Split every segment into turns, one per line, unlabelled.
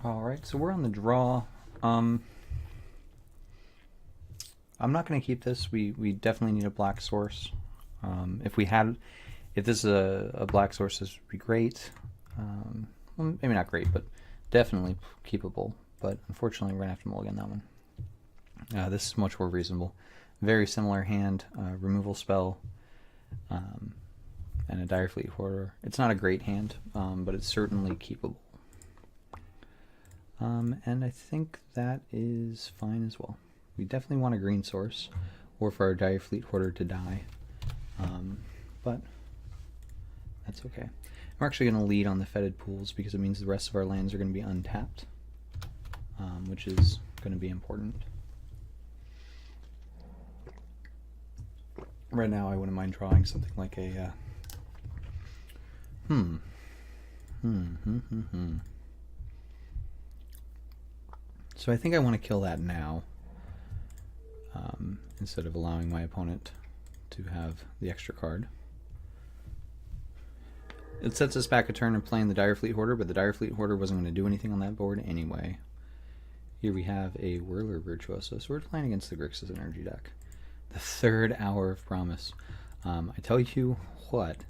Alright, so we're on the draw. I'm not going to keep this. We definitely need a black source. If this is a black source, this would be great. Well, maybe not great, but definitely keepable. But unfortunately, we're going to have to mulligan that one. This is much more reasonable. Very similar hand, removal spell, and a Direfleet Hoarder. It's not a great hand, but it's certainly keepable. And I think that is fine as well. We definitely want a green source, or for our Direfleet Hoarder to die, but that's okay. We're actually going to lead on the Fetid Pools because it means the rest of our lands are going to be untapped, which is going to be important. Right now I wouldn't mind drawing something like a So I think I want to kill that now, instead of allowing my opponent to have the extra card. It sets us back a turn and playing the Direfleet Hoarder, but the Direfleet Hoarder wasn't going to do anything on that board anyway. Here we have a Whirler Virtuoso, so we're playing against the Grixis Energy deck. The third Hour of Promise. I tell you what,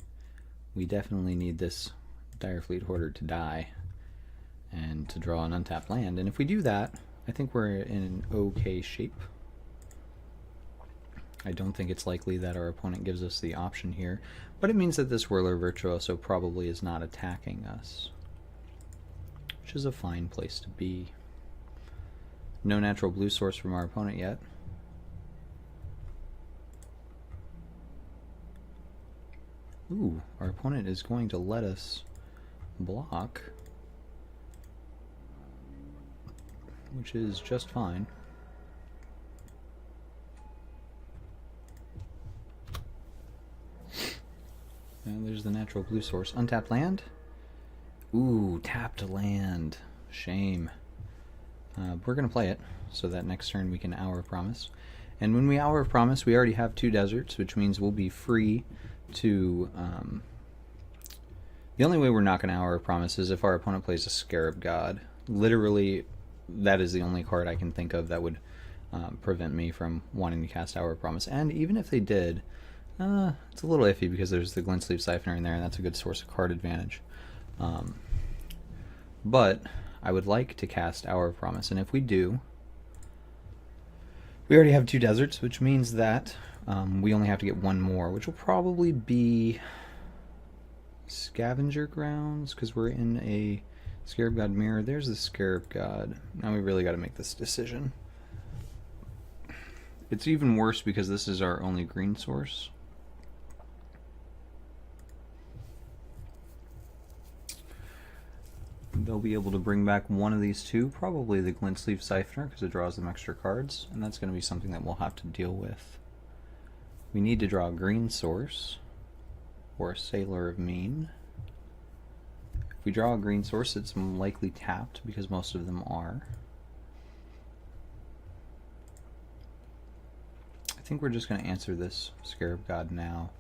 we definitely need this Direfleet Hoarder to die and to draw an untapped land, and if we do that, I think we're in an okay shape. I don't think it's likely that our opponent gives us the option here, but it means that this Whirler Virtuoso probably is not attacking us, which is a fine place to be. No natural blue source from our opponent yet. Ooh, our opponent is going to let us block, which is just fine. And there's the natural blue source. Untapped land? Ooh, tapped land. Shame. We're going to play it, so that next turn we can Hour of Promise. And when we Hour of Promise, we already have 2 deserts, which means we'll be free to... The only way we're not going to Hour of Promise is if our opponent plays a Scarab God. Literally, that is the only card I can think of that would prevent me from wanting to cast Hour of Promise. And even if they did, it's a little iffy because there's the Glintsleeve Siphoner in there, and that's a good source of card advantage. But I would like to cast Hour of Promise, and if we do, we already have 2 deserts, which means that we only have to get 1 more, which will probably be Scavenger Grounds, because we're in a Scarab God mirror. There's the Scarab God. Now we really got to make this decision. It's even worse because this is our only green source. They'll be able to bring back one of these 2, probably the Glintsleeve Siphoner, because it draws them extra cards, and that's going to be something that we'll have to deal with. We need to draw a green source, or a Sailor of Mean. If we draw a green source, it's likely tapped, because most of them are. I think we're just going to answer this Scarab God now.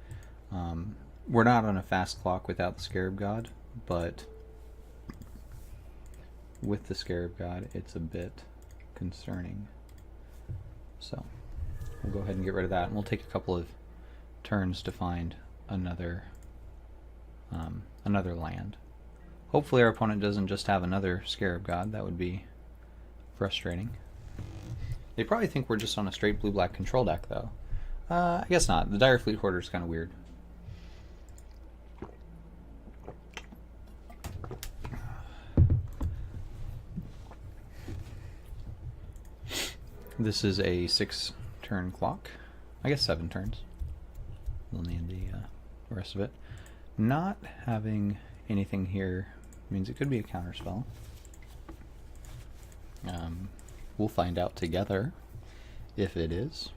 We're not on a fast clock without the Scarab God, but with the Scarab God, it's a bit concerning. So we'll go ahead and get rid of that, and we'll take a couple of turns to find another land. Hopefully our opponent doesn't just have another Scarab God. That would be frustrating. They probably think we're just on a straight blue-black control deck, though. I guess not. The Direfleet Hoarder is kind of weird. This is a 6-turn clock. I guess 7 turns. We'll need the rest of it. Not having anything here means it could be a counterspell. We'll find out together if it is.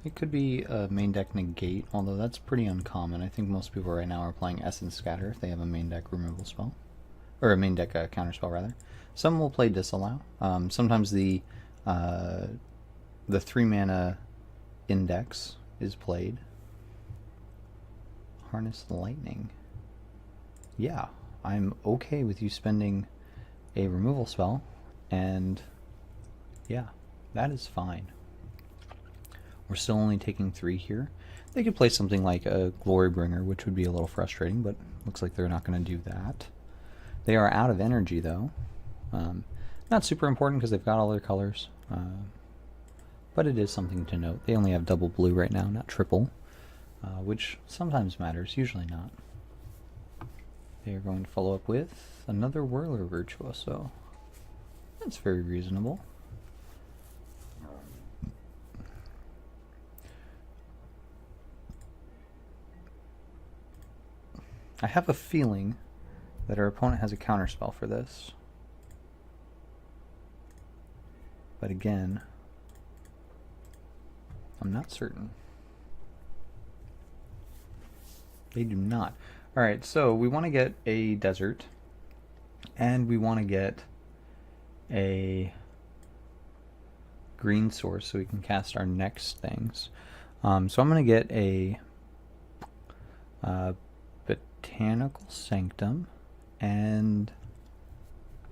It could be a main deck Negate, although that's pretty uncommon. I think most people right now are playing Essence Scatter if they have a main deck removal spell. Or a main deck counterspell, rather. Some will play Disallow. Sometimes the 3-mana Index is played. Harness the Lightning. Yeah, I'm okay with you spending a removal spell, and yeah, that is fine. We're still only taking 3 here. They could play something like a Glorybringer, which would be a little frustrating, but looks like they're not going to do that. They are out of energy, though. Not super important because they've got all their colors, but it is something to note. They only have double blue right now, not triple, which sometimes matters, usually not. They are going to follow up with another Whirler Virtuoso. That's very reasonable. I have a feeling that our opponent has a counterspell for this. But again, I'm not certain. They do not. Alright, so we want to get a desert, and we want to get a green source so we can cast our next things. So I'm going to get a Botanical Sanctum, and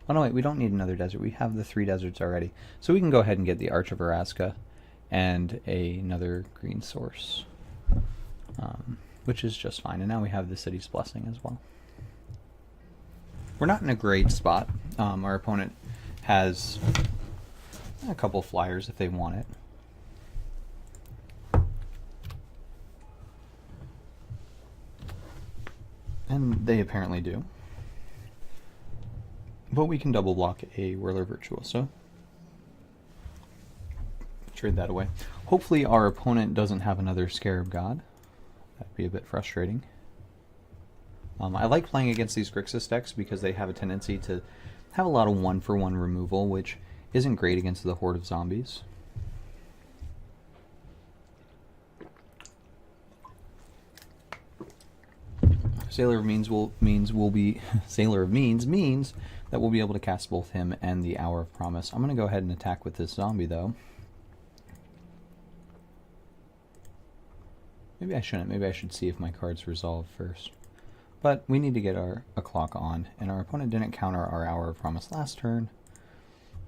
oh no, wait, we don't need another desert. We have the 3 deserts already. So we can go ahead and get the Arch of Orazca and another green source, which is just fine. And now we have the City's Blessing as well. We're not in a great spot. Our opponent has a couple flyers if they want it. And they apparently do. But we can double block a Whirler Virtuoso. Trade that away. Hopefully our opponent doesn't have another Scarab God. That'd be a bit frustrating. I like playing against these Grixis decks because they have a tendency to have a lot of 1-for-1 removal, which isn't great against the horde of zombies. Sailor of Means Sailor of Means means that we'll be able to cast both him and the Hour of Promise. I'm going to go ahead and attack with this zombie, though. Maybe I shouldn't. Maybe I should see if my cards resolve first. But we need to get a clock on, and our opponent didn't counter our Hour of Promise last turn,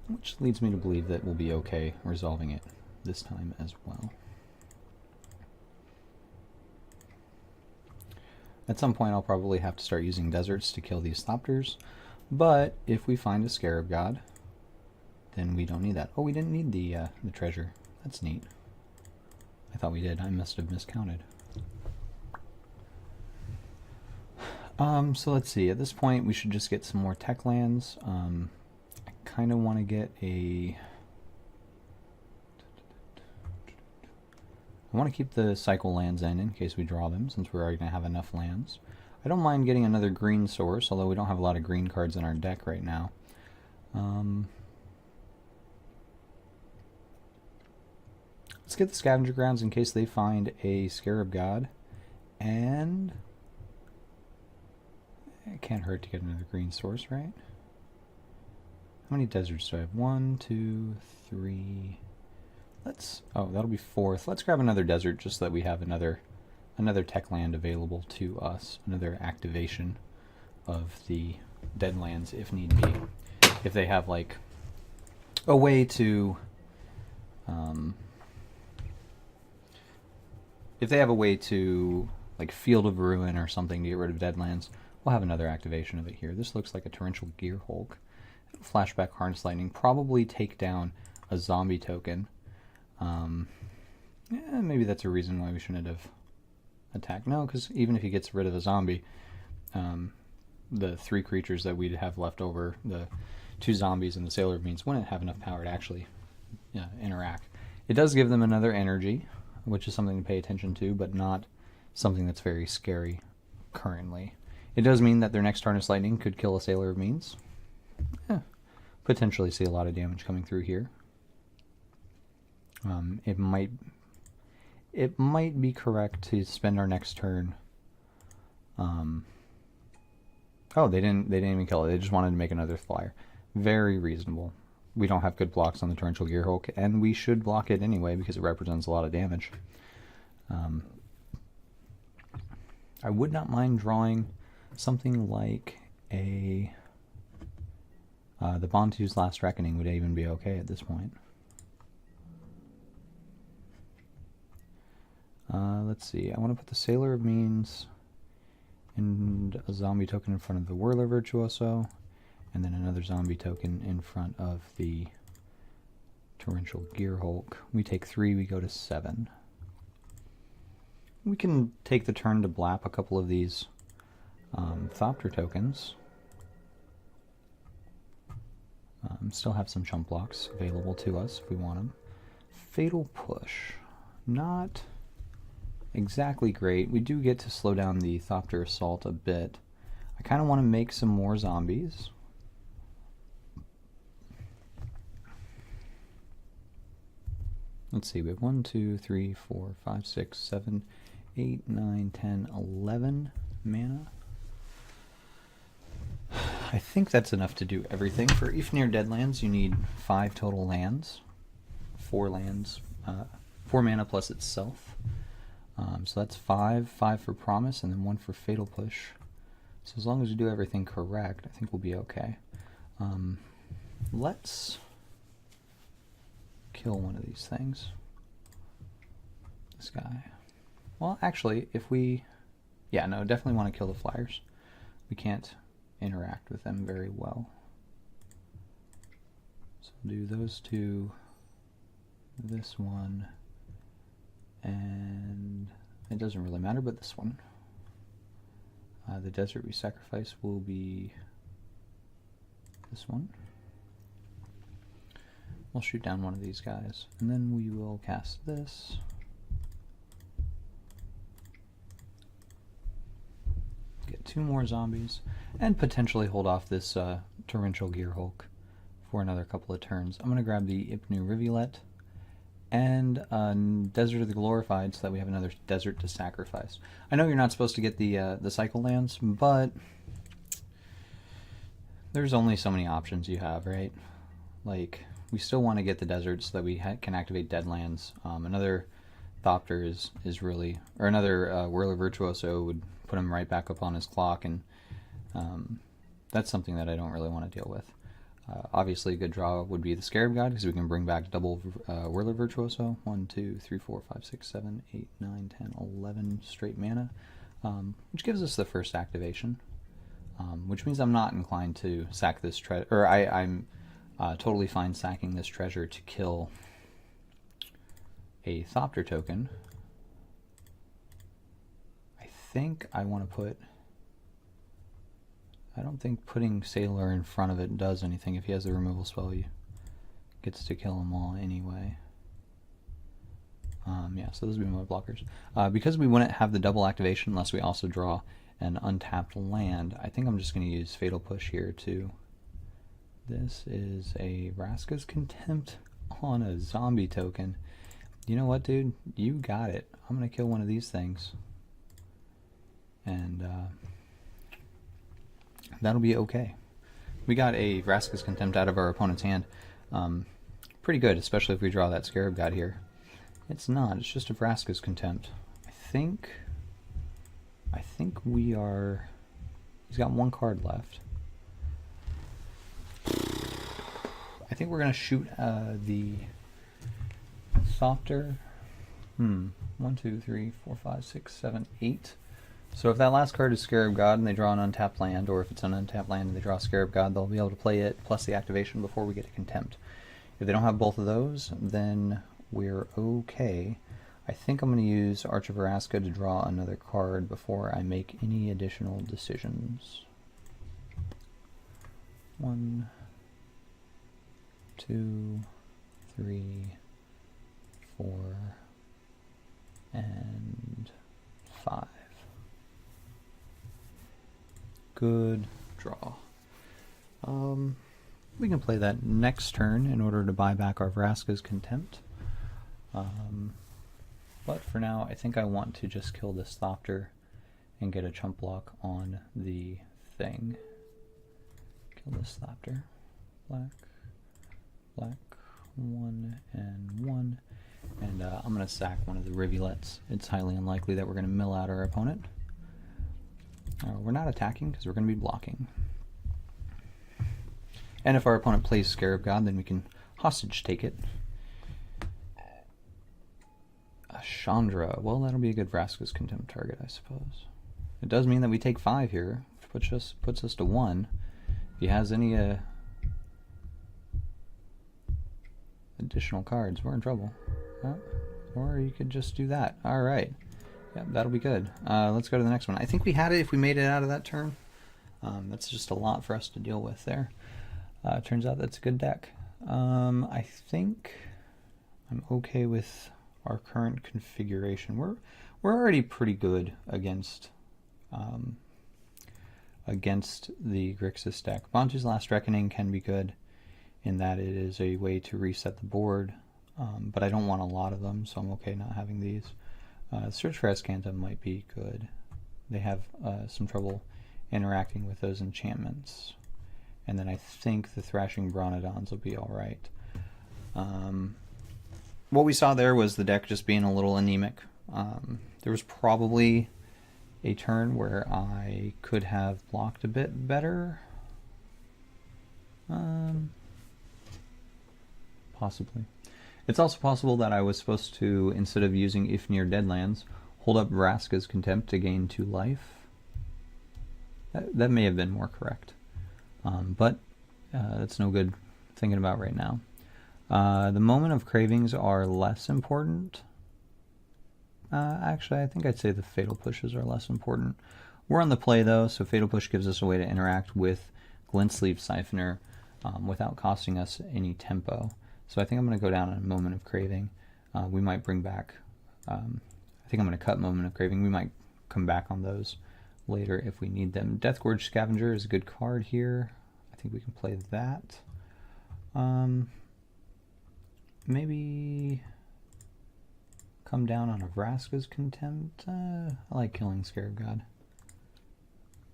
which leads me to believe that we'll be okay resolving it this time as well. At some point I'll probably have to start using deserts to kill these Thopters, but if we find a Scarab God, then we don't need that. Oh, we didn't need the treasure. That's neat. I thought we did. I must have miscounted. So let's see. At this point, we should just get some more tech lands. I kind of want to get a... I want to keep the cycle lands in case we draw them, since we're already going to have enough lands. I don't mind getting another green source, although we don't have a lot of green cards in our deck right now. Let's get the Scavenger Grounds in case they find a Scarab God. And it can't hurt to get another green source, right? How many deserts do I have? 1, 2, 3... oh, that'll be 4th. Let's grab another desert just so that we have another tech land available to us. Another activation of the Deadlands if need be. If they have like a way to like Field of Ruin or something to get rid of Deadlands, we'll have another activation of it here. This looks like a Torrential Gearhulk. Flashback Harness Lightning, probably take down a zombie token. Yeah, maybe that's a reason why we shouldn't have attacked. No, because even if he gets rid of a zombie, the 3 creatures that we'd have left over, the 2 zombies and the Sailor of Means, wouldn't have enough power to actually interact. It does give them another energy, which is something to pay attention to, but not something that's very scary currently. It does mean that their next Harness Lightning could kill a Sailor of Means. Potentially see a lot of damage coming through here. It might be correct to spend our next turn. Oh, they didn't even kill it. They just wanted to make another flyer. Very reasonable. We don't have good blocks on the Torrential Gearhulk, and we should block it anyway because it represents a lot of damage. I would not mind drawing something like a... the Bontu's Last Reckoning would even be okay at this point. Let's see, I want to put the Sailor of Means and a zombie token in front of the Whirler Virtuoso, and then another zombie token in front of the Torrential Gearhulk. We take 3, we go to 7. We can take the turn to blap a couple of these Thopter tokens. Still have some chump blocks available to us if we want them. Fatal Push. Not exactly great. We do get to slow down the Thopter Assault a bit. I kind of want to make some more zombies. Let's see, we have 1, 2, 3, 4, 5, 6, 7, 8, 9, 10, 11 mana. I think that's enough to do everything. For Ifnir Deadlands, you need 5 total lands. 4 lands. 4 mana plus itself. So that's 5. 5 for Promise, and then 1 for Fatal Push. So as long as we do everything correct, I think we'll be okay. Let's kill one of these things. This guy. Well, actually, if we... Yeah, no, definitely want to kill the flyers. We can't interact with them very well. So we'll do those 2, this one, and it doesn't really matter, but this one. The desert we sacrifice will be this one. We'll shoot down one of these guys, and then we will cast this. Get 2 more zombies, and potentially hold off this Torrential Gearhulk for another couple of turns. I'm going to grab the Ipnu Rivulet and Desert of the Glorified so that we have another desert to sacrifice. I know you're not supposed to get the cycle lands, but there's only so many options you have, right? Like, we still want to get the desert so that we can activate Deadlands. Another Thopter is really, or another Whirler Virtuoso would put him right back up on his clock, and that's something that I don't really want to deal with. Obviously, a good draw would be the Scarab God, because we can bring back double Whirler Virtuoso. 1, 2, 3, 4, 5, 6, 7, 8, 9, 10, 11 straight mana, which gives us the first activation, which means I'm not inclined to sack this treasure, or I'm totally fine sacking this treasure to kill a Thopter token. I think I want to put... I don't think putting Sailor in front of it does anything. If he has the removal spell, he gets to kill them all anyway. Yeah, so those would be my blockers. Because we wouldn't have the double activation unless we also draw an untapped land, I think I'm just going to use Fatal Push here too. This is a Vraska's Contempt on a zombie token. You know what, dude? You got it. I'm going to kill one of these things. And that'll be okay. We got a Vraska's Contempt out of our opponent's hand. Pretty good, especially if we draw that Scarab God here. It's not, it's just a Vraska's Contempt. I think we are... He's got 1 card left. I think we're going to shoot the Thopter. 1, 2, 3, 4, 5, 6, 7, 8. So if that last card is Scarab God and they draw an untapped land, or if it's an untapped land and they draw Scarab God, they'll be able to play it plus the activation before we get a Contempt. If they don't have both of those, then we're okay. I think I'm going to use Arch of Orazca to draw another card before I make any additional decisions. 1, 2, 3, 4, and 5. Good draw. We can play that next turn in order to buy back our Vraska's Contempt. But for now, I think I want to just kill this Thopter and get a chump block on the thing. Kill this Thopter. Black, black, 1 and 1. And I'm going to sack one of the Rivulets. It's highly unlikely that we're going to mill out our opponent. We're not attacking because we're going to be blocking. And if our opponent plays Scarab God, then we can hostage take it. Chandra. Well, that'll be a good Vraska's Contempt target, I suppose. It does mean that we take 5 here, which puts us to 1. If he has any additional cards, we're in trouble. Or you could just do that. All right. Yeah, that'll be good. Let's go to the next one. I think we had it if we made it out of that turn. That's just a lot for us to deal with there. Turns out that's a good deck. I think I'm okay with our current configuration. We're already pretty good against the Grixis deck. Bontu's Last Reckoning can be good in that it is a way to reset the board, but I don't want a lot of them, so I'm okay not having these. Search for Azcanta might be good. They have some trouble interacting with those enchantments. And then I think the Thrashing Brontodons will be alright. What we saw there was the deck just being a little anemic. There was probably a turn where I could have blocked a bit better. Possibly. It's also possible that I was supposed to, instead of using Ifnir Deadlands, hold up Vraska's Contempt to gain 2 life. That may have been more correct. But that's no good thinking about right now. The Moment of Cravings are less important. Actually, I think I'd say the Fatal Pushes are less important. We're on the play, though, so Fatal Push gives us a way to interact with Glintsleeve Siphoner without costing us any tempo. So I think I'm going to go down on a Moment of Craving. We might bring back... I think I'm going to cut Moment of Craving. We might come back on those later if we need them. Deathgorge Scavenger is a good card here. I think we can play that. Maybe come down on a Vraska's Contempt. I like killing Scarab God.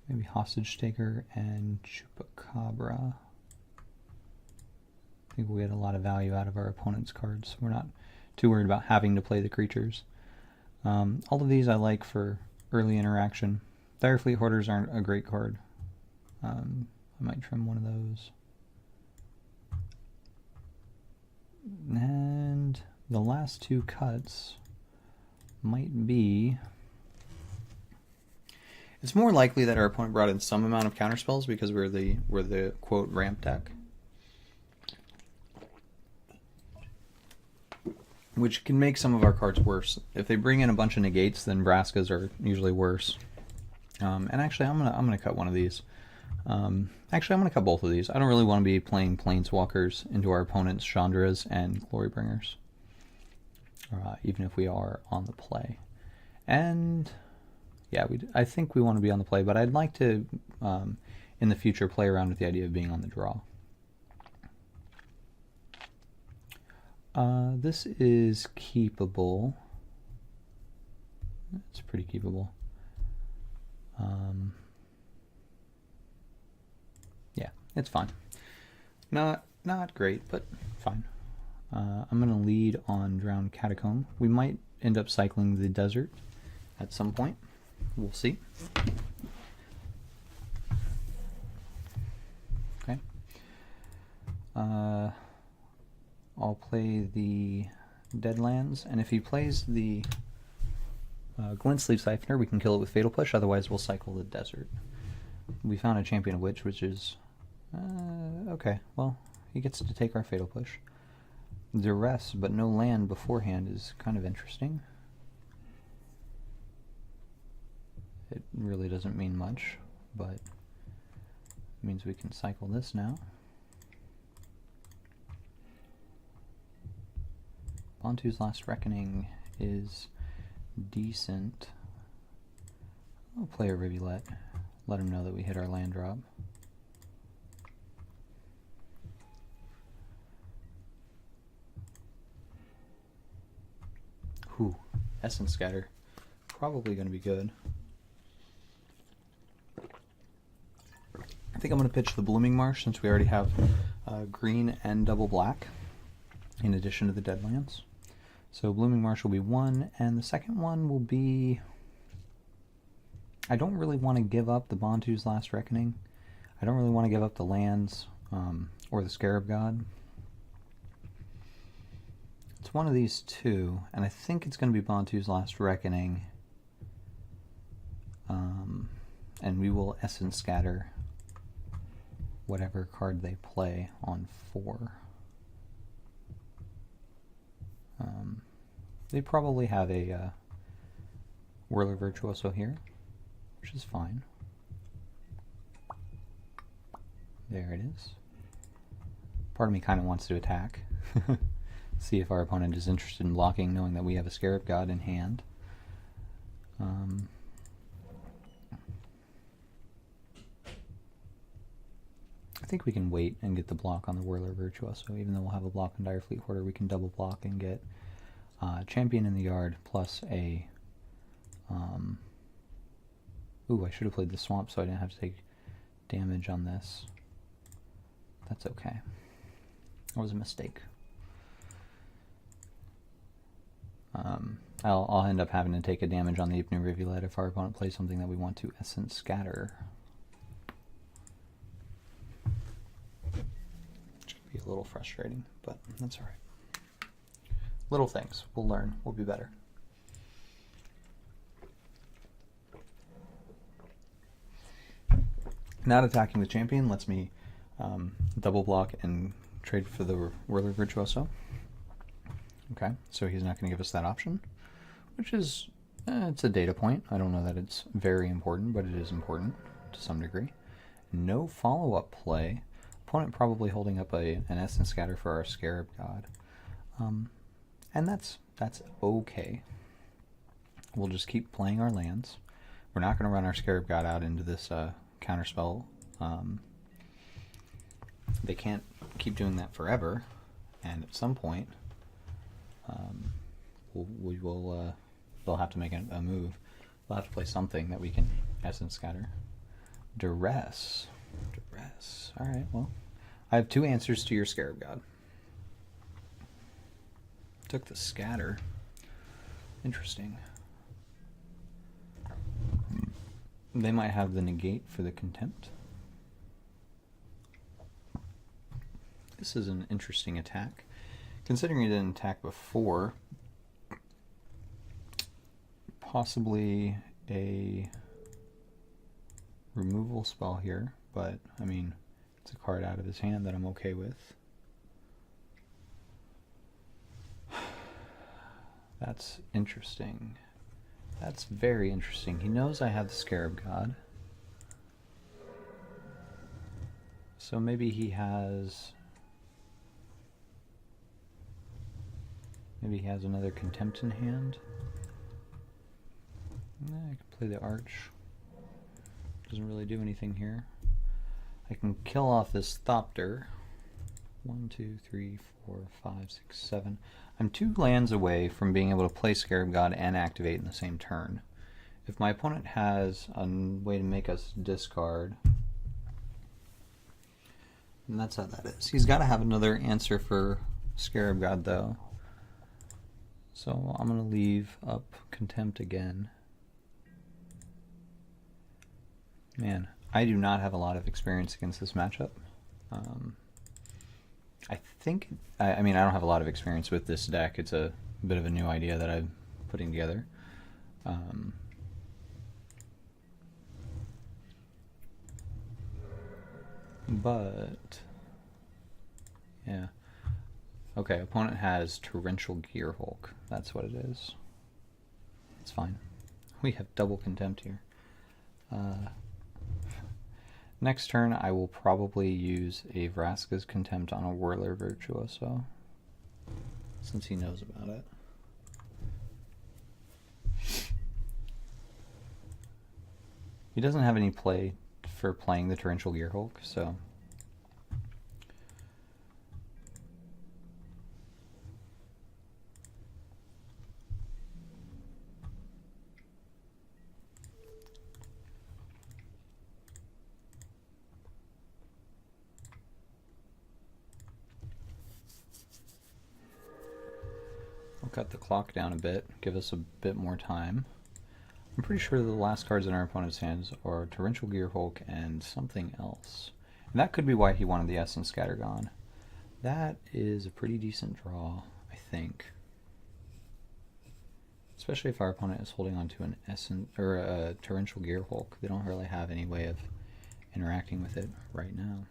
Maybe Hostage Taker and Chupacabra. I think we get a lot of value out of our opponent's cards. We're not too worried about having to play the creatures. All of these I like for early interaction. Direfleet Hoarders aren't a great card. I might trim one of those. And the last 2 cuts might be... It's more likely that our opponent brought in some amount of counterspells because we're the quote ramp deck, which can make some of our cards worse. If they bring in a bunch of negates, then Vraskas are usually worse. And actually, I'm gonna cut one of these. Actually, I'm gonna cut both of these. I don't really want to be playing Planeswalkers into our opponent's Chandras and Glorybringers, even if we are on the play. And yeah, I think we want to be on the play, but I'd like to, in the future, play around with the idea of being on the draw. This is keepable. It's pretty keepable. Yeah, it's fine. Not great, but fine. I'm going to lead on Drowned Catacomb. We might end up cycling the desert at some point. We'll see. Okay. I'll play the Deadlands, and if he plays the Glintsleeve Siphoner, we can kill it with Fatal Push, otherwise we'll cycle the desert. We found a Champion of Wits, which is... okay, well, he gets to take our Fatal Push. Duress, but no land beforehand is kind of interesting. It really doesn't mean much, but it means we can cycle this now. Bontu's Last Reckoning is decent. I'll play a Rivulet. Let him know that we hit our land drop. Whew. Essence Scatter. Probably going to be good. I think I'm going to pitch the Blooming Marsh since we already have green and double black in addition to the Deadlands. So Blooming Marsh will be 1, and the second one will be... I don't really want to give up the Bontu's Last Reckoning. I don't really want to give up the lands. or the Scarab God. It's one of these two, and I think it's going to be Bontu's Last Reckoning. And we will Essence Scatter whatever card they play on 4. They probably have a Whirler Virtuoso here, which is fine. There it is. Part of me kind of wants to attack. See if our opponent is interested in blocking, knowing that we have a Scarab God in hand. I think we can wait and get the block on the Whirler Virtuoso. Even though we'll have a block on Direfleet Hoarder, we can double block and get Champion in the yard plus a... Ooh, I should have played the Swamp so I didn't have to take damage on this. That's okay. That was a mistake. I'll end up having to take a damage on the Ifnir Rivulet if our opponent plays something that we want to Essence Scatter. Which can be a little frustrating, but that's alright. Little things. We'll learn. We'll be better. Not attacking with Champion lets me double block and trade for the Whirler Virtuoso. Okay, so he's not going to give us that option, which is, it's a data point. I don't know that it's very important, but it is important to some degree. No follow-up play. Opponent probably holding up an Essence Scatter for our Scarab God. And that's okay. We'll just keep playing our lands. We're not going to run our Scarab God out into this counterspell. They can't keep doing that forever, and at some point they'll have to make a move. They'll have to play something that we can Essence Scatter. Duress. Alright, well, I have 2 answers to your Scarab God. Took the Scatter. Interesting. They might have the Negate for the Contempt. This is an interesting attack. Considering he didn't attack before, possibly a removal spell here, but I mean, it's a card out of his hand that I'm okay with. That's interesting. That's very interesting. He knows I have the Scarab God. So maybe he has... Maybe he has another Contempt in hand. I can play the Arch. Doesn't really do anything here. I can kill off this Thopter. 1, 2, 3, 4, 5, 6, 7. I'm 2 lands away from being able to play Scarab God and activate in the same turn. If my opponent has a way to make us discard, and that's how that is. He's got to have another answer for Scarab God, though. So I'm going to leave up Contempt again. Man, I do not have a lot of experience against this matchup. I think, I mean, I don't have a lot of experience with this deck. It's a bit of a new idea that I'm putting together. But, yeah. Okay, opponent has Torrential Gearhulk. That's what it is. It's fine. We have double Contempt here. Next turn, I will probably use a Vraska's Contempt on a Whirler Virtuoso, since he knows about it. He doesn't have any play for playing the Torrential Gearhulk, so... Cut the clock down a bit, give us a bit more time. I'm pretty sure the last cards in our opponent's hands are Torrential Gearhulk and something else. And that could be why he wanted the Essence Scatter gone. That is a pretty decent draw, I think. Especially if our opponent is holding on to an Essence or a Torrential Gearhulk. They don't really have any way of interacting with it right now.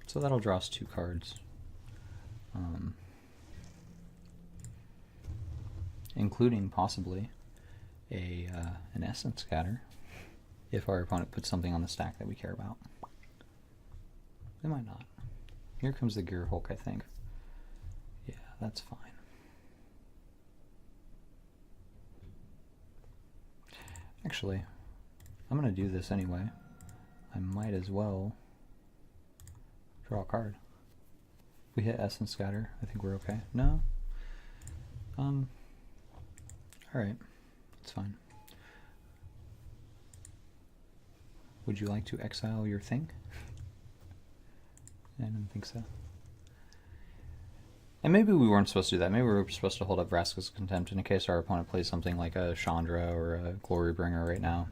So that'll draw us 2 cards. Including possibly an Essence Scatter if our opponent puts something on the stack that we care about. They might not. Here comes the Gearhulk, I think. Yeah, that's fine. Actually, I'm going to do this anyway. I might as well draw a card. If we hit Essence Scatter, I think we're okay. No? Alright. That's fine. Would you like to exile your thing? I don't think so. And maybe we weren't supposed to do that. Maybe we were supposed to hold up Vraska's Contempt in case our opponent plays something like a Chandra or a Glorybringer right now.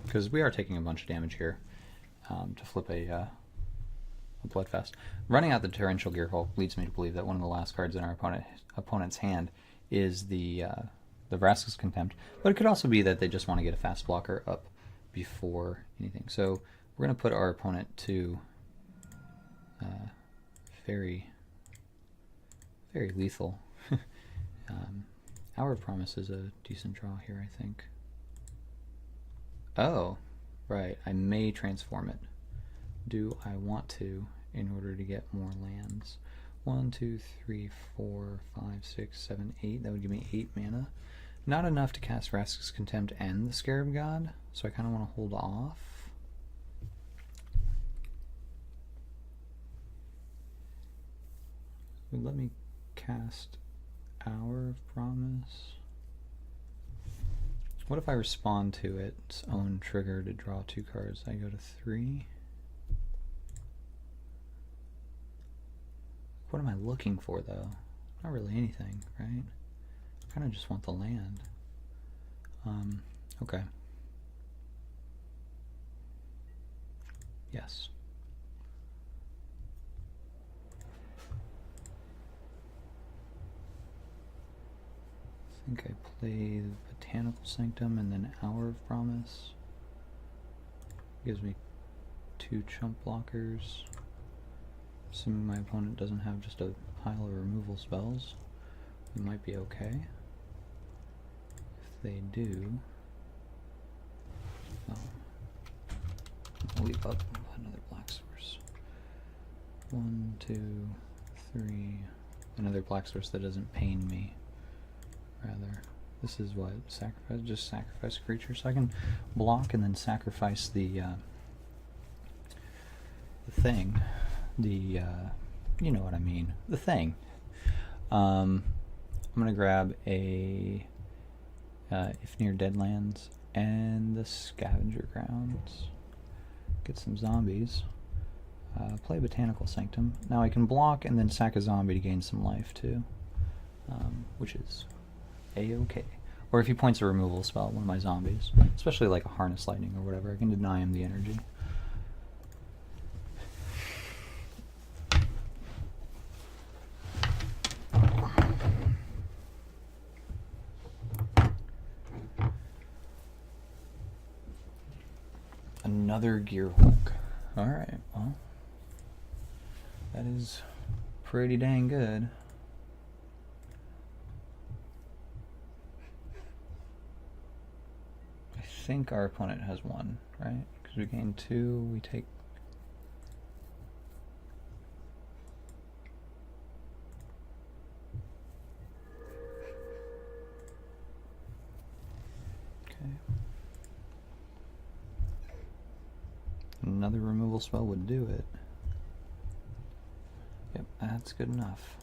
Because we are taking a bunch of damage here to flip a Bloodfest. Running out the Torrential Gearhulk leads me to believe that one of the last cards in our opponent's hand is the Vraska's Contempt. But it could also be that they just want to get a fast blocker up before anything. So we're going to put our opponent to very lethal. Hour of Promise is a decent draw here, I think. Oh, right. I may transform it. Do I want to in order to get more lands? 1, 2, 3, 4, 5, 6, 7, 8. That would give me 8 mana. Not enough to cast Vraska's Contempt and the Scarab God, so I kind of want to hold off. Would let me cast Hour of Promise. What if I respond to its own trigger to draw 2 cards? I go to 3. What am I looking for, though? Not really anything, right? I kind of just want the land. Okay. Yes. I think I play the Botanical Sanctum and then Hour of Promise. Gives me 2 chump blockers. Assuming my opponent doesn't have just a pile of removal spells, we might be okay. If they do, I'll leave up another black source. 1, 2, 3. Another black source that doesn't pain me. Rather, this is what sacrifice. Just sacrifice a creature, so I can block and then sacrifice the thing. The you know what I mean. The thing. I'm gonna grab a Ifnir Deadlands and the Scavenger Grounds. Get some zombies. Play Botanical Sanctum. Now I can block and then sack a zombie to gain some life too, which is a-okay. Or if he points a removal spell at one of my zombies, especially like a Harness Lightning or whatever, I can deny him the energy. Another Gearhulk. Alright, well, that is pretty dang good. I think our opponent has 1, right? Because we gain 2, we take... Okay. Another removal spell would do it. Yep, that's good enough.